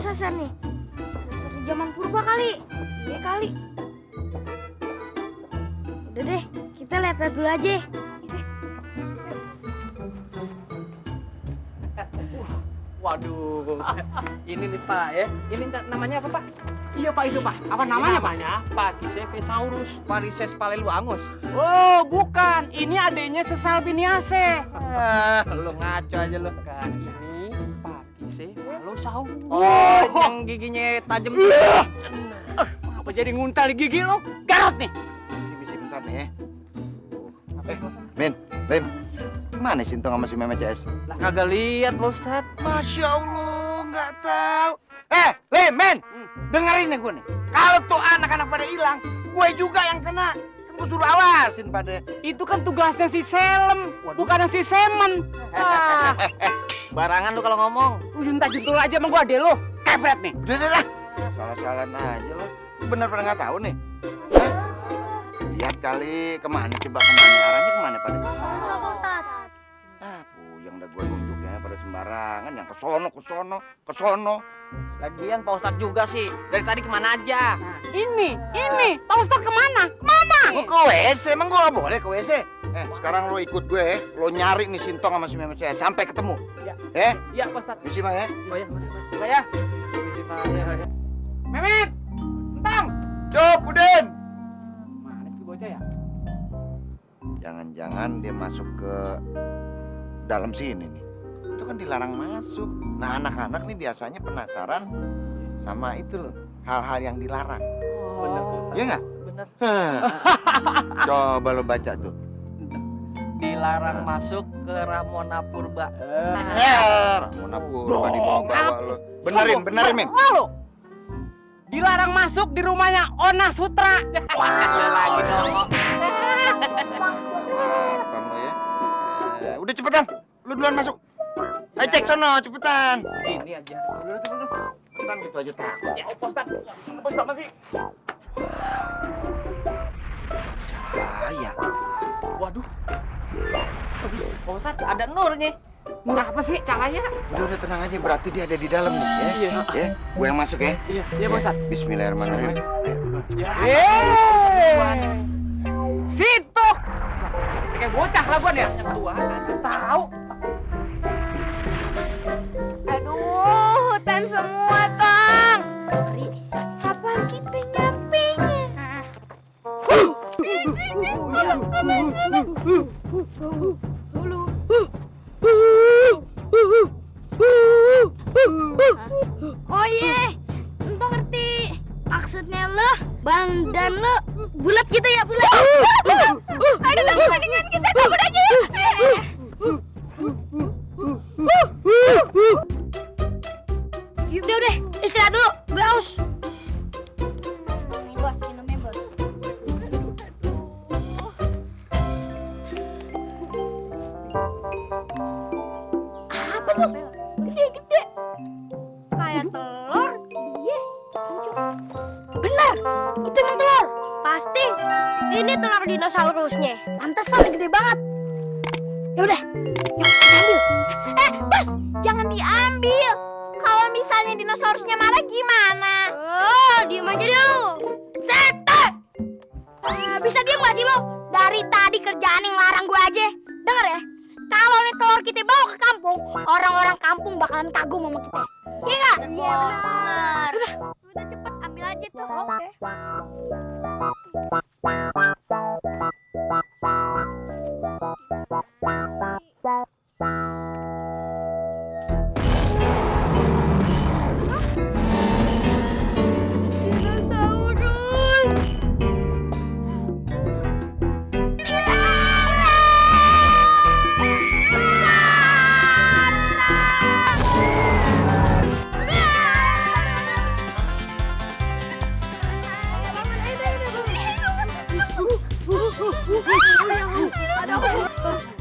sasar nih. Sasar di zaman purba kali. Iya kali. Udah deh, kita lihat dulu aja. Waduh, ini nih Pak ya. Ini namanya apa Pak? Iya Pak, itu Pak. Apa namanya Pak? Pachycephalosaurus. Parises Paleluangus. Oh, bukan. Ini adanya Sesalpiniaceae. Lu ngaco aja lu. Bukan, ini Pachycephalosaurus. Oh, yang giginya tajam. Apa jadi nguntal di gigi lo? Garot nih. Misi bentar nih ya. Lim. Mana Sintong sama si Meme CS? Kagak lihat Pak Ustadz. Masya Allah, nggak tahu. Lim, Men, dengerin nih gue nih. Kalau tuh anak-anak pada hilang, gue juga yang kena. Kan gue suruh awasin pada. Itu kan tugasnya si Selem, bukan si Semen. Barangan lu kalau ngomong. Lu minta jentul aja sama gua, ade lo. Kepret nih. Udah lah. Salah-salahan aja lo. Bener pada nggak tahu nih. Hah? Lihat kali kemana coba kemana arahnya kemana pada? Puyeng dah gue nunjuknya pada sembarangan, yang ke sono. Lagian Pak Ustadz juga sih. Dari tadi kemana aja? Nah, ini. Pak Ustadz kemana? Gue ke WC, emang gue gak boleh ke WC? Sekarang lo ikut gue, lo nyari nih Sintong sama si Meme CS sampai ketemu. Iya. Iya, Pak Ustadz. Misi mah ya. Coba ya. Memet, Sintong. Cuk, Udin. Mana sih bocah ya? Jangan-jangan dia masuk ke dalam sini nih. Itu kan dilarang masuk. Nah, anak-anak nih biasanya penasaran sama itu loh, hal-hal yang dilarang. Bener. Iya nggak? Bener. Coba lo baca tuh. Dilarang masuk ke Ramona Purba. Ramona Purba dibawa-bawa lo. Benerin, Min. Lalu dilarang masuk di rumahnya Ona Sutra. Iya lagi dong. Makan lo ya. Udah cepetan, lu duluan masuk. Ayo cek sono, cepetan. Ini aja. Cepetan gitu aja takut. Ya, Pak Ustadz. Apa sama sih? Cahaya. Waduh. Pak Ustadz, ada nurnya. Nur apa sih? Cahaya. Udah tenang aja, berarti dia ada di dalam nih ya. Ya, gue yang masuk ya. Iya, Pak Ustadz. Bismillahirrahmanirrahim. Ayo duluan. Situ. Kayak bocah laguan ya? Tua. Tahu. Aduh, hutan semua, Tong. Kapan kita nyampenya? Oh iya, Entong ngerti. Maksudnya lo, badan lo bulat gitu ya, bulat. Ada tanggung mendingan kita kabur aja ya. Udah, istirahat dulu, gue haus. Minumnya bos. Apa tuh? Gede-gede. Kayak telur. Iya. Benar, itu emang telur. Pasti. Ini telur dinosaurusnya. Pantesan gede banget. Ya udah, yuk ambil. Bos, jangan diambil. Kalau misalnya dinosaurusnya marah gimana? Oh, diem aja dulu. Setan! Bisa diem gak sih lo? Dari tadi kerjaan yang larang gue aja. Dengar ya, kalau nih telur kita bawa ke kampung, orang-orang kampung bakalan kagum sama kita. Iya gak? Iya, benar. Udah cepet ambil aja tuh. Oke.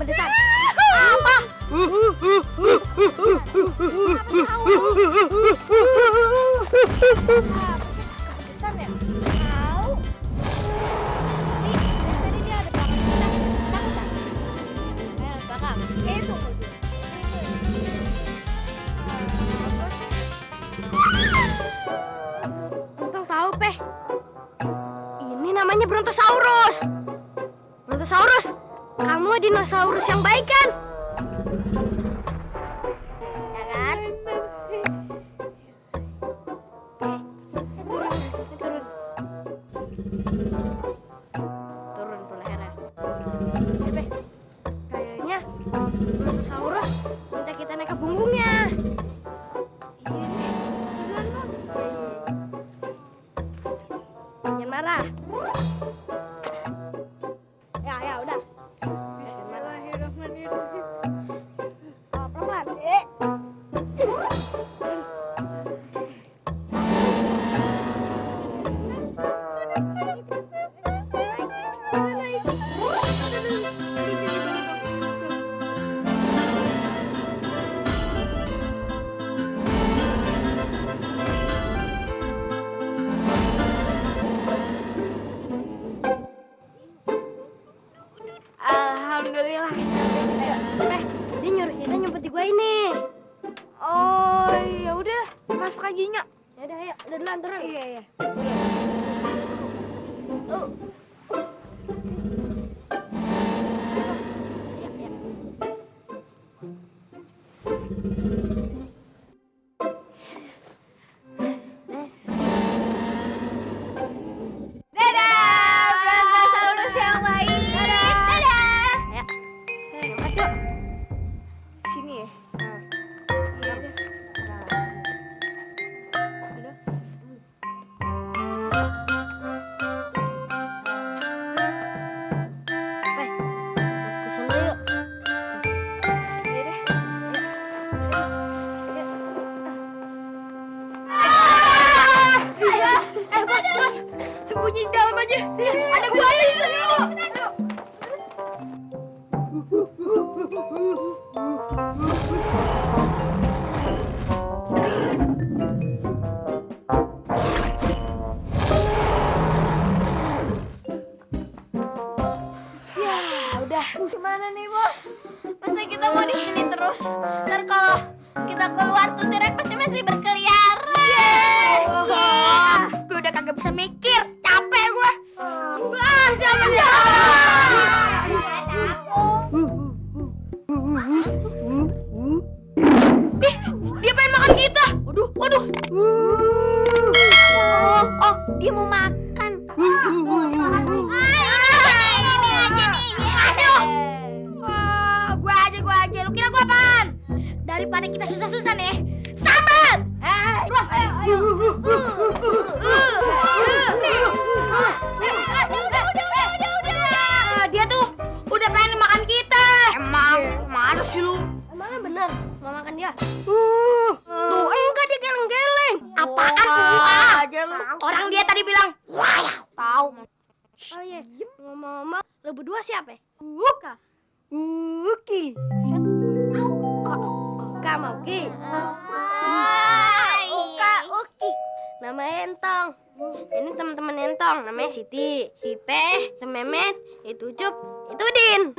Mendesak. Apa? Besar ya? Tahu. Tadi dia ada belakang kita. Takut tak? Belakang. Itu. Apa sih? Untung tahu, Peh. Ini namanya Brontosaurus. Brontosaurus, kamu dinosaurus yang baik kan? Ya kan? Turun tuh lehernya. Ya, Peh. Kayaknya Brontosaurus minta kita naik ke punggungnya. Jangan marah. Ya udah. Bismillahirrahmanirrahim. Pelan-pelan. Alhamdulillah. Dia nyuruh kita nyumpet di gua ini. Oh, ya udah, masuk aja Nyak. Ya udah, ayo, udah turun. Iya. Oh. Ya. Dadah, Brontosaurus yang baik. Dadah. Ya. Yuk. Sini ya. Iya deh. Udah. Ke sana yuk. Iya deh. Bos. Sembunyi di dalam aja. Ada buaya di sana. Udah. Gimana nih, Bos? Masa kita mau di sini terus? Ntar kalau kita keluar tuh T-Rex pasti masih berkeliaran. Yes. Gue udah kagak bisa mikir. Capek gue. Siapa dia? Dia pengen makan kita. Waduh. Oh, dia mau makan. Ini aja nih. Aduh. Gua aja. Lu kira gua apaan? Daripada kita susah-susah nih. Sambar. Dia tuh udah pengen makan kita. Emang mana sih lu? Emangnya bener mau makan dia? Tuh enggak, dia geleng-geleng. Apaan aja lu? Orang dia tadi bilang, wah, tahu. Oh iya, ngomong-ngomong, lu berdua siapa? Uki. Kak Mauki. Uki. Nama Entong. Ini teman-teman Entong, namanya Siti, Ipe, Memet, itu Ucup, itu Din.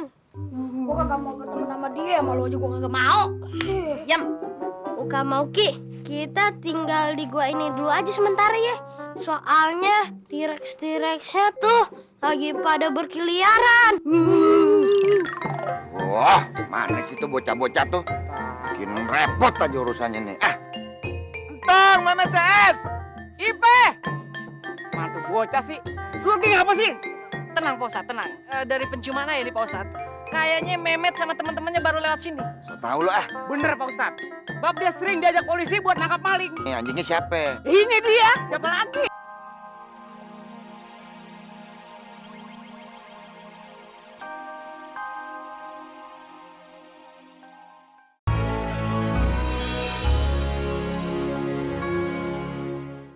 Gua kagak mau ketemu sama dia, malu aja gua kagak mau. Diam. Uka Mauki, kita tinggal di gua ini dulu aja sementara ya. Soalnya T-Rex-nya tuh lagi pada berkeliaran. Wah, mana sih tuh bocah-bocah tuh? Bikin repot aja urusannya nih. Entong, Mama CS. Ipe! Mantu bocah sih. Lu lagi ngapa sih? Tenang, Pak Ustadz, tenang. Dari penciuman aja nih, Pak Ustadz. Kayaknya Memet sama teman-temannya baru lewat sini. So tau lo Bener Pak Ustadz. Bab dia sering diajak polisi buat nangkap maling. Ini anjingnya siapa? Ini dia. Siapa lagi?